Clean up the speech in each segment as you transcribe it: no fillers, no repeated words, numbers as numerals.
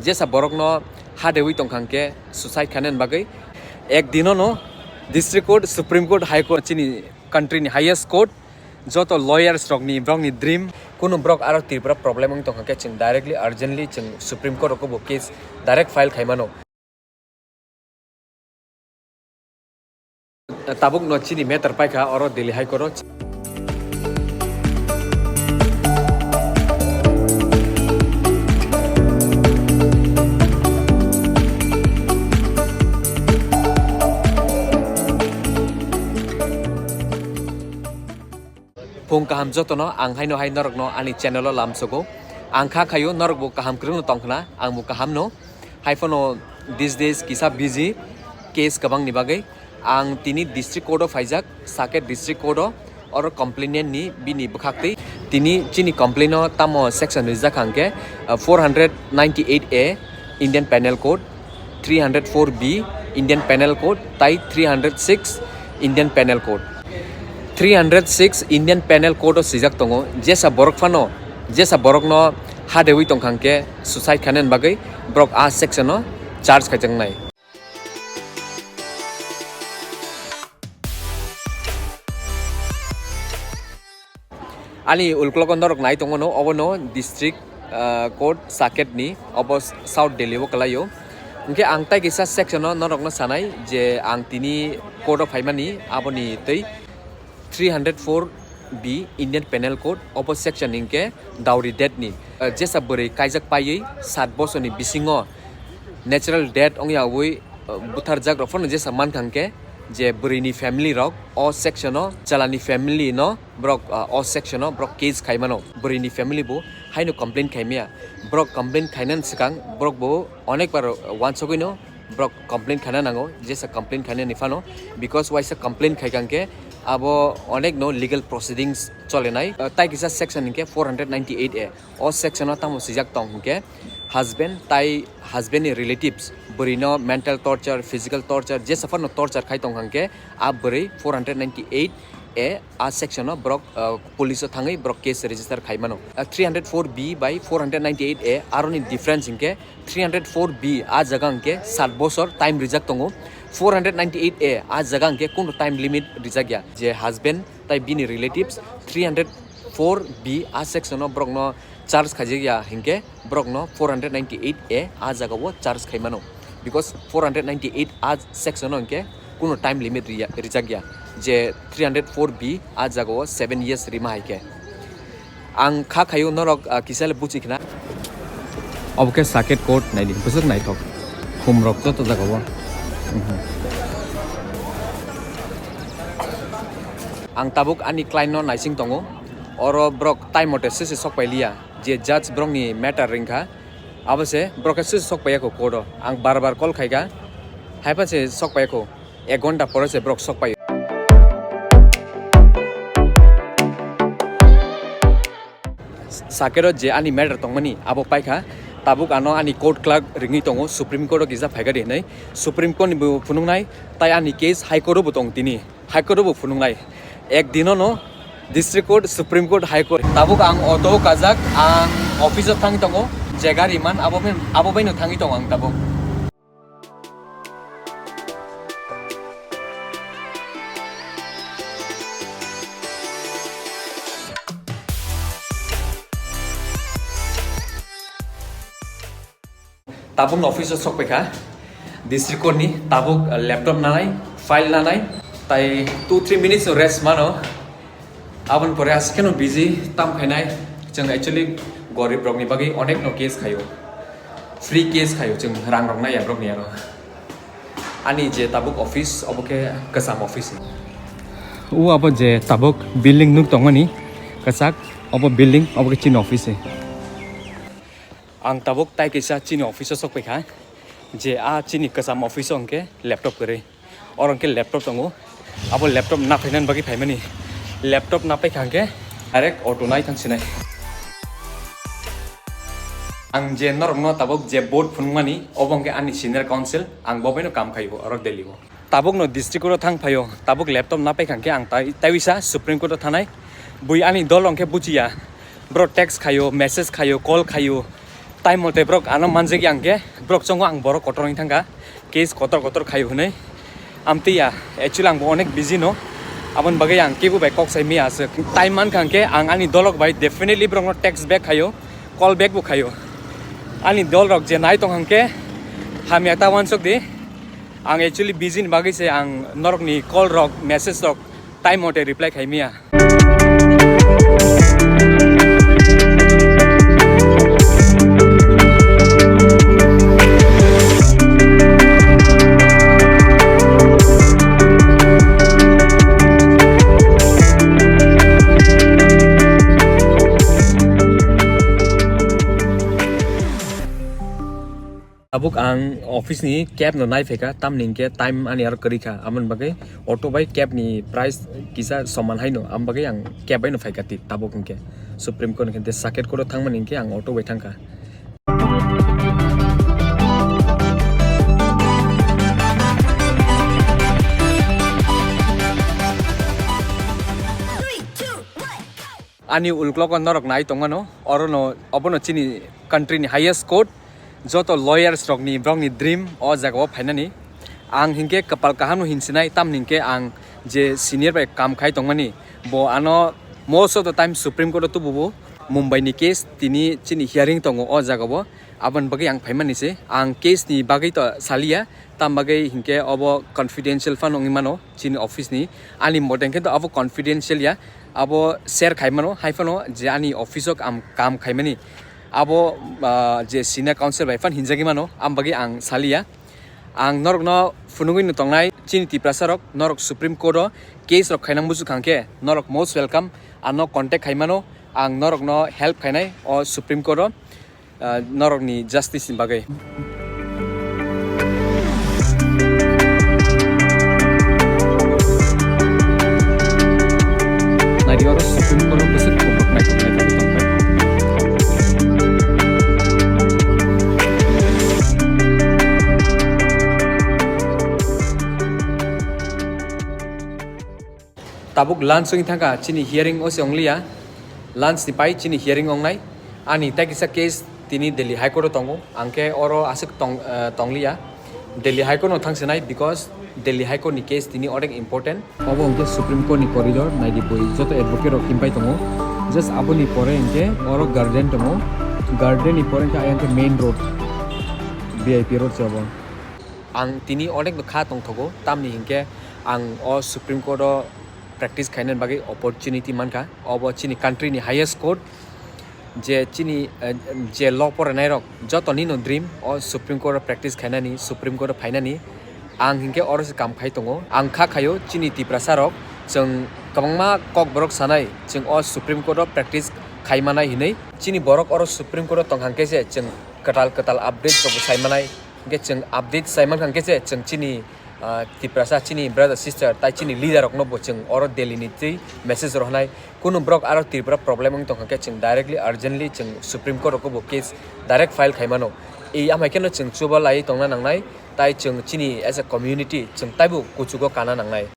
jesa borok no hadewi tongkhangke suicide khanen bagai ek dino no district court supreme court high court chini country ni highest court joto lawyers rok ni brok ni dream kuno brok aro Tripura problem ang tongkhangke ching directly urgently ching supreme court ko bo case direct file khaimano tabuk no chini matter paikha oro Delhi high court Pung kaham joto no ang haino hai norok no ani channel lo lamsogo ang kha khayo norok bo kaham krung tongkhna ang bo kaham no haifono these days kisa busy case kabang ni bagai ang tini district court of Haijak Saket district court or complainant ni bini bukhakti tini chini complaint no tamo section rijak hangke 498A Indian Penal Code 304B Indian Penal Code tai 306 Indian Penal Code 306 Indian Penal Code sijak tongo jesa borok no hadewi tongkhangke suicide khanen bagai brok a section no charge khajang nai ani ulklokon dorok nai tongo no obono district court Saket ni obo South Delhi bo kalayo unke ang tai kisa section no norok no sanai je ang tini code of haimani aboni tei 304B Indian Penal Code opo section inke dowry death ni jesa bori kaijak payei 7 bosor ni bisingo natural death ongya oi buthar jak rofon jesa man khangke je bori ni family rok o section no chalani family no brok o section no brok case khaimano bori ni family bo haino complaint khaimia brok complaint khainan sikang brok bo onek bar once ago brok complaint khana nango jesa complaint khane nifano because why sa complaint khaikangke abo onek no legal proceedings chole nai tai kisa section inke 498A o section tamo sijak tongke husband ni relatives burino mental torture physical torture je suffer no torture khai tongkhangke ab buri 498A a section no brok police thangai brok case register khaimano 304B by 498A aroni difference inke 304B a jaga inke 7 bosor time reject tongo 498A a jaga inke kono time limit reject ya je husband tai bini relatives 304B a section no brok no charge khajigya hinke brok no 498A a jaga wo charge khaimano because 498 a section no inke kono time limit reject ya je 304B a jaga wo 7 years rima haike ang kha khayo norok kisale buchikna obke Saket court nai din busuk nai thok khumrok to jaga wo ang tabuk ani client no naising tongo oro brok time mote sese sok pailia je judge brok ni matter ringkha abase brok sese sok paya ko kodo ang bar call khaiga haipa se sok paya ko 1 ghonta pore se brok sok pai Sakero je ani matter tongmani abo paikha tabuk ano ani court clerk ringi tongo supreme court gisa phaiga de nai supreme court ni bu phunungnai tai ani case high court bu tong tini high court bu phunungnai ek dino no district court supreme court high court tabuk ang auto kajak ang office thangi tongo jegari man abo baino thangi tong ang tabuk tabuk office sok pekha district court ni tabuk laptop nanai file nanai tai 2-3 minutes rest mano abon pore askeno busy tam khainai jeng actually gorib rok ni bagi onek no case khayo free case khayo jeng rang rok na ya brok ni aro ani je tabuk office oboke kasam office u abo je tabuk building nuk tongani kasak obo building oboke chin office ang tabuk tai kisa chini office sok pekha je a chini kasam office onke laptop kare or onke laptop tongo abo laptop na phainan bagi phaimani laptop na pai khangke direct auto nai thangsinai ang je norok no tabuk je board phunmani obongke ani senior council ang bobaino kam khaibo orok Delhi bo tabuk no district court thang phayo tabuk laptop na pai khangke ang taisa supreme court thanai bui ani dol onke buchia bro text khayo message khayo call khayo time mote brok ano manje ki angke brok chongo ang borok kotorong thangka case kotor khayo hune amti ya actually ang onek busy no abon bagai ang kebu bai kok sai mi as time man khangke ang ani dolok bai definitely brok no text back khayo call back bu khayo ani dol rok je nai tong hangke ham yakta wan sok de ang actually busy ni bagai se ang norok ni call rok message rok time mote reply khai mi ya abuk ang office ni cab no nai pheka tam ning ke time ani ar kari kha amon bagai auto bai cab ni price kisa saman haino am bagai ang cab bai no pheka ti tabuk ke supreme court ke saket ko thangman ning ke ang auto bai thangka ani ulklok norok nai tongano orono obono chini country ni highest court joto lawyers rok ni brong ni dream o jago phainani ang hingke kapal kahanu hinsinai tam hingke ang je senior bai kam khai tongmani bo ano most of the time supreme court to bubu mumbai ni case tini chini hearing tongo o jago bo abon bagai ang phaimani se ang case ni bagai to salia tam bagai hingke obo confidential fan ongi mano chini office ni ani modern ke to abo confidential ya abo share khaimano haifano je ani office ok am kam khaimani abo je senior counsel bai fan hinjagi mano am bagi ang salia ang norok no funungui no tongnai chini tiprasa rok norok supreme court ro case rok khainang buju khangke norok most welcome ano contact khaimano ang norok no help khainai o supreme court ro norok ni justice ni bagai nadi oro supreme court ro besek kokborok nai tongnai tabuk lunch ong thangka chini hearing ose onglia lunch ni pai chini hearing ongnai ani takisa case tini Delhi High Court tongo angke oro asik tonglia Delhi High Court no thangsenai because Delhi High Court ni case tini orek important obo ongke Supreme Court ni corridor naidi boi joto advocate rok kimpai tongo just aboni pore engke oro garden tongo garden ni pore engke ayangke main road VIP road chabo ang tini orek no kha tongthogo tamni hingke ang o Supreme Court ro practice khainan bagai opportunity manka obo chini country ni highest court je chini je law por nai rok joto ni no dream o Supreme Court practice khainani Supreme Court phainani ang hingke oro se kam khai tongo ang kha khayo chini tiprasa rok jeng kabangma kokborok sanai jeng o Supreme Court practice khaimanai hinai chini borok oro Supreme Court tonghangke je jeng katal update ko saimanai ge jeng update saiman khangke je jeng chini Tiprasa chini brother sister tai chini leader rok no bo cheng oro Delhi ni ti message rohnai kuno brok aro Tripura problem ong tong ke cheng directly urgently cheng Supreme Court ko bo case direct file khaimano ei amai keno cheng chuba lai tongna nangnai tai cheng chini as a community cheng taibu kuchugo kana nangnai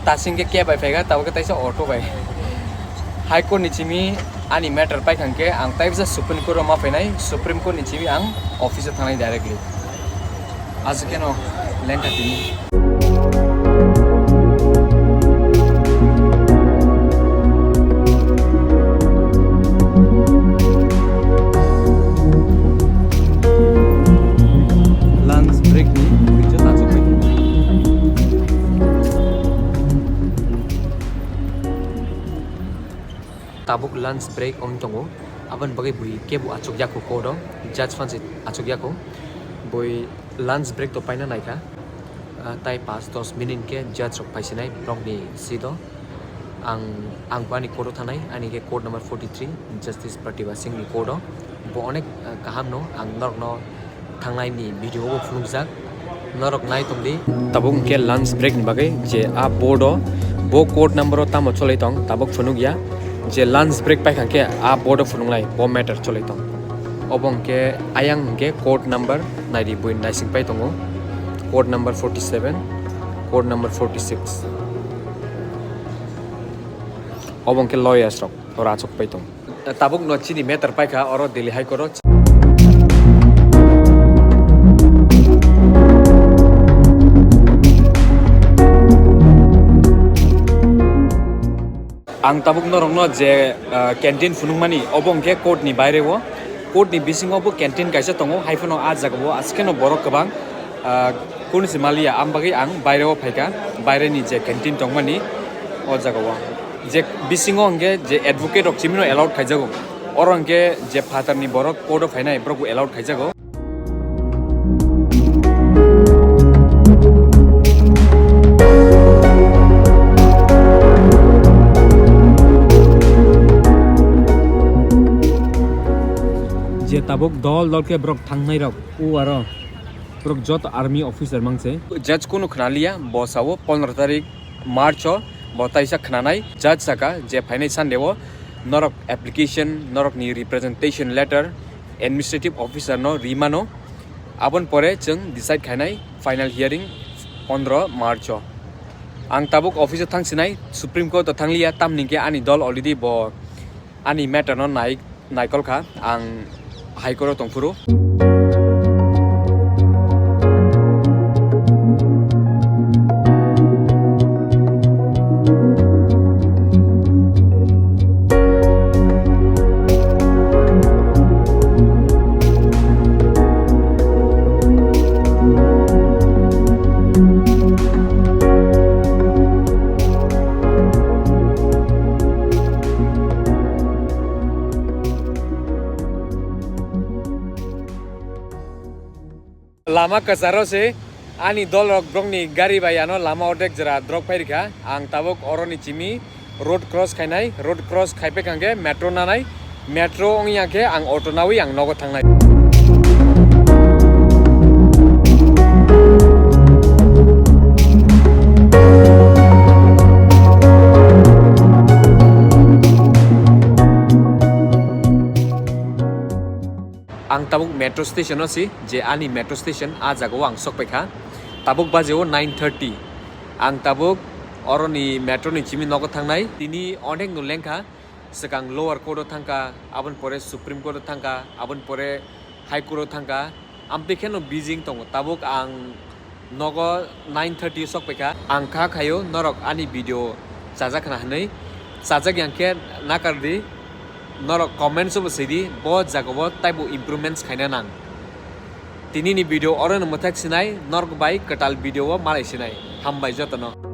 tasing ke cab bai phega taw ke taisa auto bai high court ni chimi ani matter pai khangke ang taisa Supreme Court ma phainai Supreme Court ni chimi ang office thangai directly azkeno lenta tini lunch break ni bicho tajok bai tabuk lunch break ong tongo aban bagai bui kebu achuk yakko kodo judge fansit achuk yakko bui lunch break to paina naika tai 5-10 minute ke judge rok paisinai brok ni sido ang bani kodo thanai ani ke code number 43 justice Pratibha Singh ni kodo bo onek kaham no ang nork no थांनाय नि video को फुंगजाक नरक नाय तंगदि tabuk ke lunch break ni bagai je a board bo code number tamo cholai tong tabuk funuk ya je lunch break pai khang ke a board funung lai bo matter cholai tong obong ke ayang ke code number naidi buin naising pai tongo code number 47 code number 46 obong ke lawyers rok ora chok pai tong tabuk no chini matter pai kha oro Delhi High Court ang tabuk norong no je canteen funung mani obong ke court ni baire wo court ni bisingo bo canteen kaisa tongo haifono a jaga bo askeno borok kabang kun simalia ambagi ang baire wo phaika baire ni je canteen tongmani o jaga wo je bisingo angge je advocate ok chimino allowed khaijago orangge je father ni borok court of hainai broku allowed khaijago je tabuk dol ke brok thangnai rok u aro brok jot army officer mangse judge kunu khnalia bosawo 15 tarik march botaisa khnanai judge saka je phainai sandewo norok application norok ni representation letter administrative officer no rimano abon pore chung decide khainai final hearing 15 march ang tabuk officer thangsinai supreme court thanglia tamningke ani dol already bo ani matter no naikol kha ang High Court tongfuru lama kasaro se ani dol rok brong ni gari bayano lama odek jara drop pairika ang tabuk oroni chimi road cross khainai road cross khaipe kangge metro nanai metro ongya ke ang auto nawi ang nogo thangnai ang tabuk metro station no si je ani metro station a jago ang sokpaikha tabuk bajeo 9:30 ang tabuk oroni metro ni chimi nogo thangnai tini onek no lengkha sekang lower court thangka abon pore supreme court thangka abon pore high court thangka ampekheno beijing tong tabuk ang nogo 9:30 sokpaikha ang kha khayo norok ani video chajakna hanai chajak yangke nakardi norok comments of sidi bo jagobo taibo improvements khaina nang tini ni video oron mathak sinai norok bai katal video malai sinai hambai jotono